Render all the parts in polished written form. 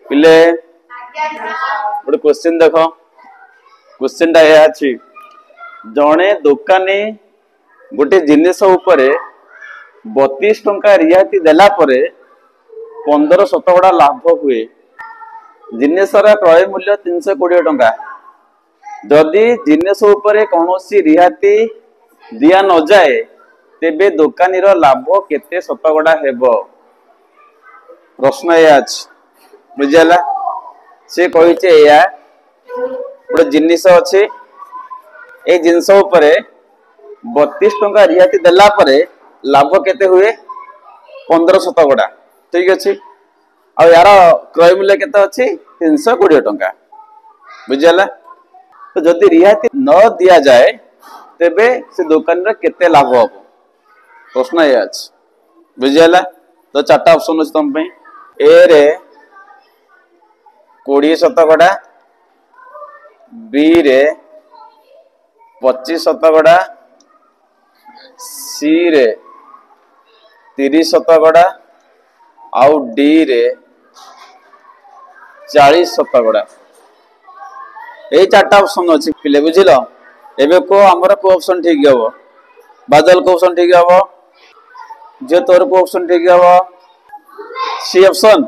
पिले गोटे क्वेश्चन देख क्वेश्चन टा यह अछि जणे दुकानी गोटे जिनिस उपरे 32 टंका रियायती देला परे 15 शतकड़ा लाभ हुए जिनिसर क्रय मूल्य 320 टंका जदि जिनिस उपरे कौनसी रियायती दिया न जाए तेबे दुकानी रो लाभ केते शतकड़ा हेबो प्रश्न या बुझला से कहिचे या गोटे जिनिस अच्छे ए जिनस उपरे 32 टंका रियायती देला परे लाभ केते हुए 15 शतकड़ा ठीक अच्छे आ यार क्रय मूल्य केते अच्छी 320 टंका बुझला तो जदि रियायती न दिया जाए तेबे से दुकान रे केते लाभ हो प्रश्न ये अछि बुझला तो चारटा ऑप्शन अछि तुम पे ए रे 20 शतकड़ा बी रे 25 शतकड़ा सी रे 30 शतकड़ा आउ डी रे 40 शतकड़ा यही चारटा ऑप्शन अच्छी पिले बुझिल एबे को हमर को ऑप्शन ठीक हबो बादल को ऑप्शन ठीक हबो जे तोर को ऑप्शन ठीक हबो सी ऑप्शन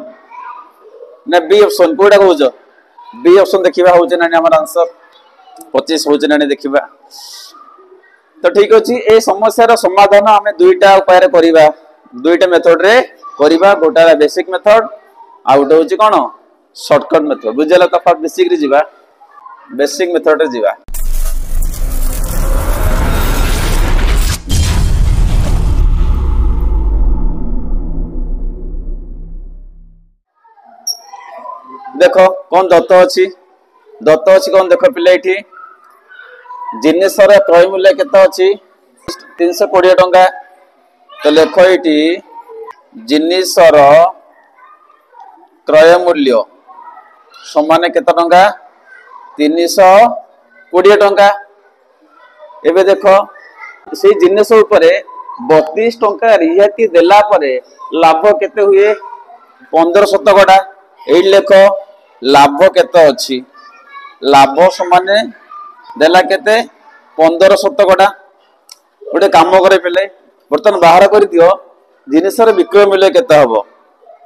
ना बी ऑप्शन कोडा कहउछ बी ऑप्शन देखिबा होचे ना हमर आंसर 25 होचे ना देखिबा तो ठीक अछि ए समस्या रो समाधान हमें दुईटा उपाय रे करिबा दुईटा मेथड रे करिबा गोटा बेसिक मेथड आ गोटा होची कोन शॉर्टकट मेथड बुझला त फर बेसिक रे जिबा बेसिक मेथड रे जिबा देखो कौन दत्त अच्छी कौन देख पिले ये जिनिसर क्रय मूल्य केते अच्छी 320 टंका तो लेख ये जिनिसर क्रय मूल्य समान केते टंका 320 टंका एबे देख से जिनिस उपरे 32 टंका रियायती देला परे लाभ केते हुए 15 शतकड़ा एई लेख लाभ केते अछि लाभ समान देला केते 15 शतकड़ा गोटे काम करे पेले बर्तन बाहर कर दियो जिनिसर विक्रय मूल्य केते हबो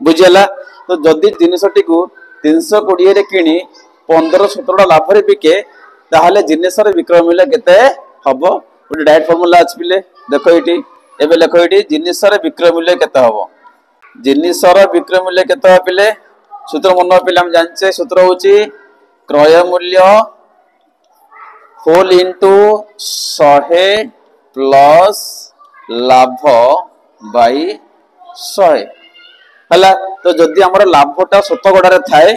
बुझियला तो जदि जिनिसटी को 320 रे किनी 15 शतकड़ा लाभ रे बिके ताहाले जिनिसर विक्रय मूल्य केते हबो गोटे डायरेक्ट फार्मूला अछि पिले देखो एटी एबे लेखो एटी जिनिसर विक्रय मूल्य केते हबो जिनिसर विक्रय मूल्य केते पिले सूत्र मन पे हम जानचे सूत्र होची क्रय मूल्य होल इनटू 100 प्लस लाभ बाई 100 हला तो जदि हमर लाभटा शतकड़ा रे थाए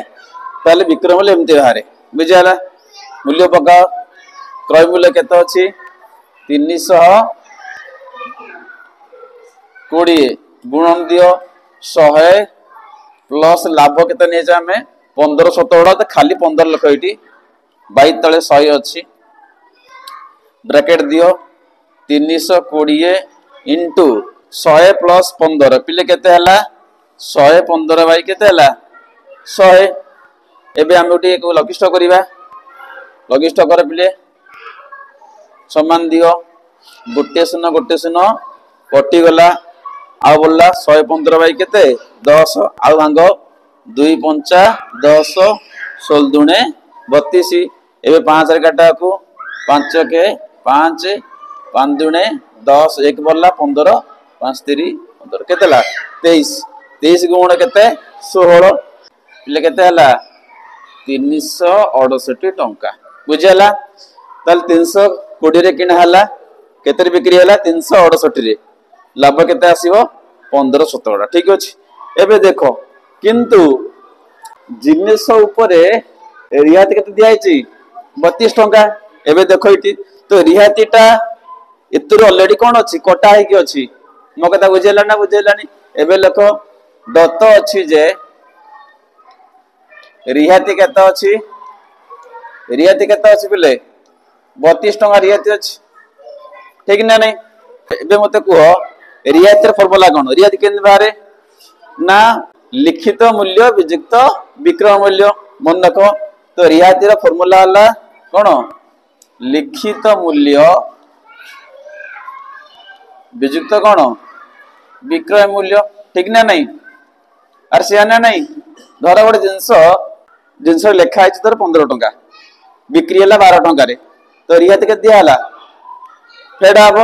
ताले विक्रय मूल्य एमते बाहरे बुझाला मूल्य पका क्रय मूल्य केते अछि 320 गुणन दियो 100 प्लस लाभ केते नै जा हमें 15 शतकड़ा तो खाली 15 लिख एटी 22 तले 100 अछि ब्रैकेट दियो 320 इनटू 100 प्लस 15 पिले केते हला 115 बाई केते हला 100 एबे हम उठी एक लघिष्ठ करिबा लघिष्ठ कर पिले समान दियो गोटे शून्य कटि गला आ बोलला 115 बाई केते 10 आ भांग 2 पंचा 10 16 दुणे 32 एबे 5 रे काटा को 5 के 5 5 दुणे 10 1 बोलला 15 5 3 15 केतेला 23 गुण केते 16 पिले केते हला 368 टंका बुझला तल 320 रे किना हला केते रे बिक्री हला 368 रे लाभ केते आसीबो 15 शतकड़ा ठीक अछि एबे देखो किंतु जिनिस उपरे रियायती केते दियाइछि 32 टंका एबे देखो इति तो रियायतीटा एतुर ऑलरेडी कोन अछि कटा है कि अछि मो कथा बुझेला ना बुझेलानी एबे देखो दत्त अछि जे रियायती केते अछि बिले 32 टंका रियायती अछि ठीक ना नहीं एबे मते को रियायती फॉर्मूला कोन रियायती केन बारे ना लिखित मूल्य विजुक्त विक्रय मूल्य मन रख। तो रियायती फॉर्मूला है कौन लिखित मूल्य विजुक्त कौन विक्रय मूल्य ठीक ना नहीं आर से ना नहीं धर गोटे जिनस लिखाई तर 15 टंका बिक्री है 12 टंकार तो रियायती के दिहला फेड हम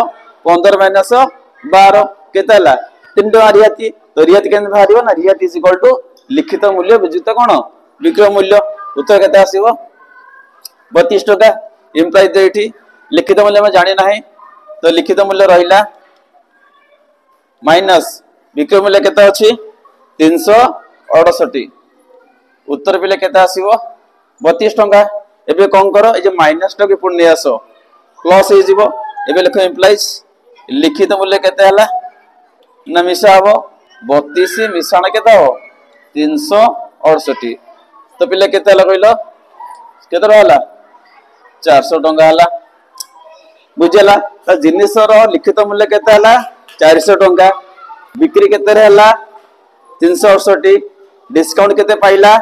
15 माइनस 12 केते 3 टका रियायती तो रियायती के बाहर ना रियायती इज इक्वल टू लिखित मूल्य विजुक्त कौन विक्रय मूल्य उत्तर केते आसीबो 32 टका इम्प्लाइ तो ये लिखित मूल्य में जानी ना तो लिखित मूल्य रहा माइनस विक्रय मूल्य केते अछि 368 उत्तर पिले केते आसीबो 32 टंका एबे कोन करो ए जे माइनस टके पुण्य आसो प्लस हे जिवो एबे लिखो इम्प्लाइज लिखित मूल्य केते हला ना मिसा हबो 32 मिसाण केते हो 368 तो पिले केते हला कहलो केते रहला 400 टंका हला बुझला त जिनिस रो लिखित मूल्य केते हला 400 टंका बिक्री केते रहला 368 डिस्काउंट केते पाइला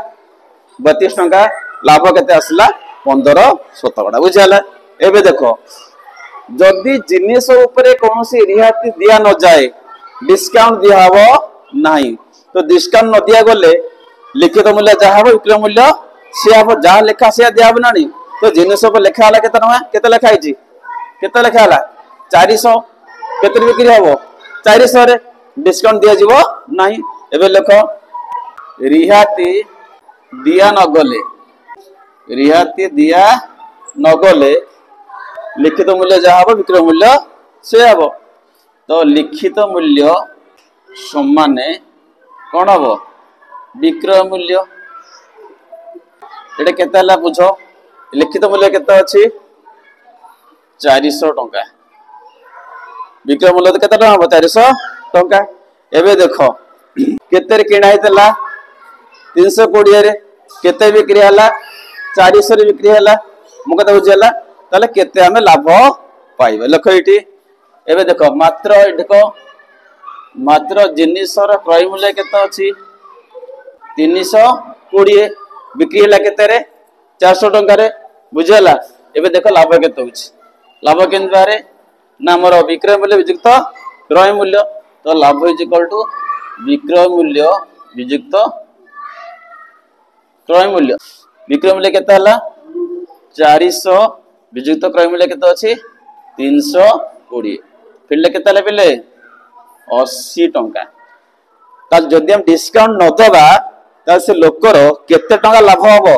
32 टंका लाभ केते आसला 15 शतकड़ा बुझला एबे देखो जदि जिनिस ऊपर कोनोसी रियायती दिया न जाए डिस्काउंट दिया हबो नाही तो डिस्काउंट न दिया गले लिखित मूल्य जा हबो विक्रय मूल्य से हबो जा लेखा से दिया हबो नानी तो जिनिस ऊपर लेखा हला केते टंका केते लेखा आइची केते लेखा हला 400 केते बिक्री हबो 400 रे डिस्काउंट दिया जीवो नाही एबे लेखो रियायती दिया न गले रियायती दिया न गले लिखित मूल्य जा हबो विक्रय मूल्य से हबो तो लिखित मूल्य समान कौन हबो विक्रय मूल्य एटा केते हला बुझो लिखित मूल्य केते अछि 400 टंका विक्रय मूल्य केते टंका हबो 400 टंका एबे देखो केते रे किणा हेतला 320 रे केते बिक्री हला 400 रे बिक्री हला मु कते बुझला ताले केते हमें लाभ पाइबा लखो इटी एबे देखो मात्र जिनिसर क्रय मूल्य केते अछि 320 बिक्री हला केते रे 400 टंका रे बुझला एबे देखो लाभ केते होछि लाभ केन बारे ना हमर विक्रय मूल्य विजुक्त क्रय मूल्य तो लाभ इज इक्वल टू विक्रय मूल्य विजुक्त क्रय मूल्य विक्रय मूल्य केते हला 400 विजुक्त क्रय मूल्य केते अछि 320 फिरले केते हला पिले 80 टंका ताल जदि हम डिस्काउंट न दबा ता से लोकर केते टंका लाभ हबो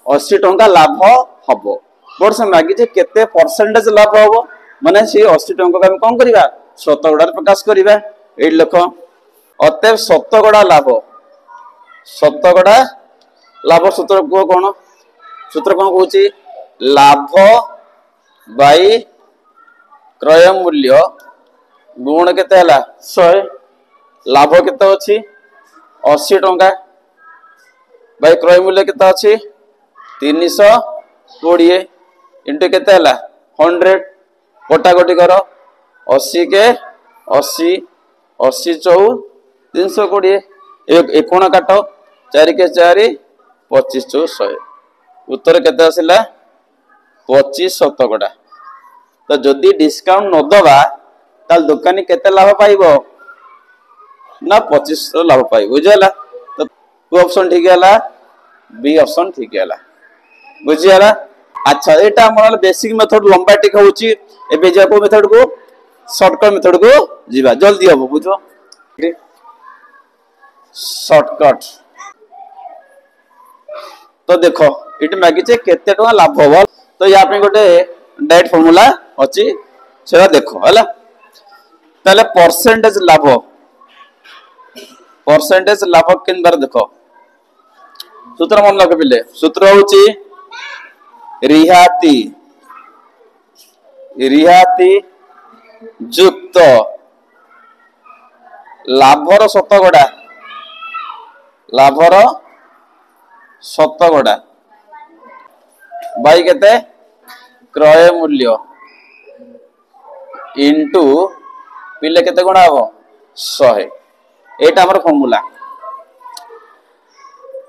80 टंका लाभ हबो वर्ष मागी जे केते परसेंटेज लाभ हबो माने से 80 टंका हम कोन करिबा शतकड़ा प्रकाश करिबा ए लोक अतएव शतकड़ा लाभ सूत्र को कोन सूत्र कोन कहूची लाभ बाई क्रय मूल्य गुण केते हला 100 लाभ केते अछि 80 टंका बाई क्रय मूल्य केते अछि 320 इंटू केते हला 100 कोटा कोटी करो 80 के 80 80 चौ 320 एक कोण काटो 4 के 4 25 चौ 100 उत्तर केते आसिला 25 शतकड़ा तो जदि डिस्काउंट न दबा ताल दुकानी केते लाभ पाइबो ना 25 लाभ पाइबो बुझला तो को ऑप्शन ठीक हैला बी ऑप्शन ठीक हैला बुझियाला अच्छा एटा हमर बेसिक मेथड लंबा टिक होची एबे जे को मेथड को शॉर्टकट मेथड को जीवा जल्दी हबो बुझो शॉर्टकट तो देखो इट मागी जे केते टका लाभ हो तो या पे गोटे डायरेक्ट फार्मूला अछि सेरा देखो हला ताले परसेंटेज लाभ केन बार देखो सूत्र मन लगे पिले सूत्र होची रियायती युक्त लाभर शतकड़ा बाई केते क्रय मूल्य इंटू पिले केते गुणा हबो 100 एटा हमर फार्मूला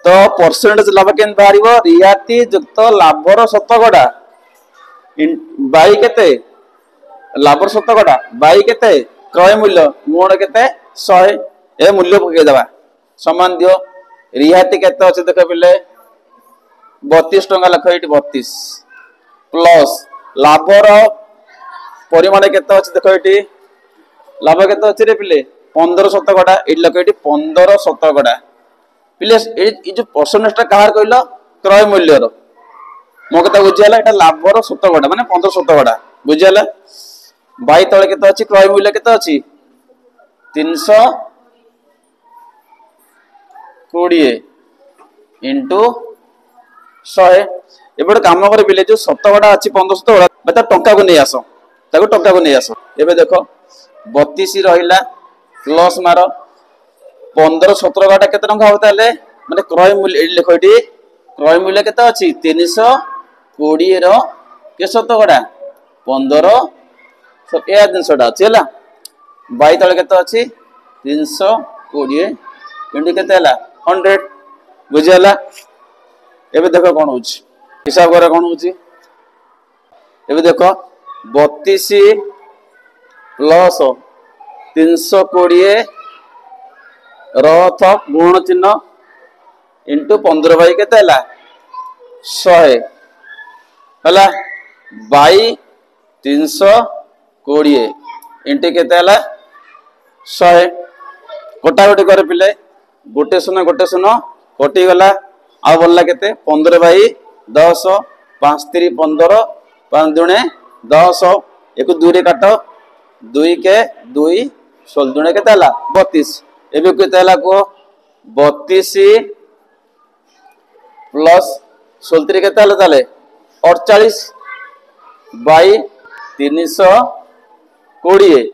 तो परसेंटेज लाभ के बाहर रियायती युक्त लाभर शतकड़ा बाई केते लाभर शतकड़ा बाई केते क्रय मूल्य गुण केते 100 ए मूल्य पकेदबा समान दियो रियायती केते अछि देख पिले 32 टंका लख एटी 32 प्लस लाभर परिमाण केते अछि देख एटी लाभ केते अछि रे पिले 15 शतकड़ा एटी लख एटी 15 शतकड़ा पिले ए जो परसेंटेज कहार कहलो क्रय मूल्य रो मो कथा बुझियाला एटा लाभर शतकड़ा माने 15 शतकड़ा बुझियाला बाई तळे केते अछि क्रय मूल्य केते अछि 320 इंटू 100 एबे काम करे पिले जो शतकड़ा अछि 15 शतकड़ा बता टंका को नै आसो ताको टंका को नै आसो एबे देखो 32 रहिला प्लस मार 15 17 केते टंका होता ले माने क्रय मूल्य एडी लिखो एडी क्रय मूल्य केते अछि 320 रो के शतकड़ा 15 ए दिनसडा अछि हला 22 तळे केते अछि 320 इंटू केते हला 100 बुझियाला एबे देखो कोन होछि हिसाब करे कोन होछि एबे देखो 32 प्लस 320 रथ गुण चिन्ह इंटू 15 बाई केते हला 100 हला बाई 320 इंटू केते हला 100 कोटा कोटी करे पिले गोटे शून्य कोटी गला आ बोलला केते 15 बाई 10 5 3 15 5 दुणे 10 एक 2 रे काट 2 के 2 16 दुणे केते हला 32 एबे केते हला को 32 प्लस 16 केते हला ताले 48 बाई 320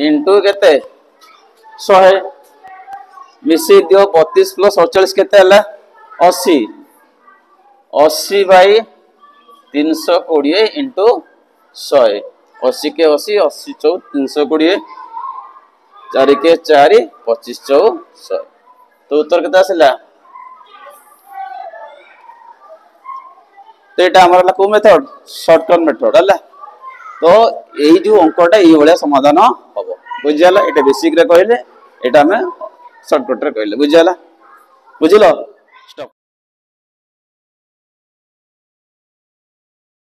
इंटू केते 100 मिसी दियो 32 प्लस 48 केते हला 80 80 बाई 320 इंटू 100 80 के 80 80 चौ 320 4 के 4 25 चौ 100 तो उत्तर केते आसिला तो एटा हमर को मेथड शॉर्टकट मेथड हला तो एई जो अंकटा एई भलिया समाधान हबो बुझियाला एटा बेसिक रे कहले एटा हमें शॉर्टकट रे कहले बुझियाला बुझिलो।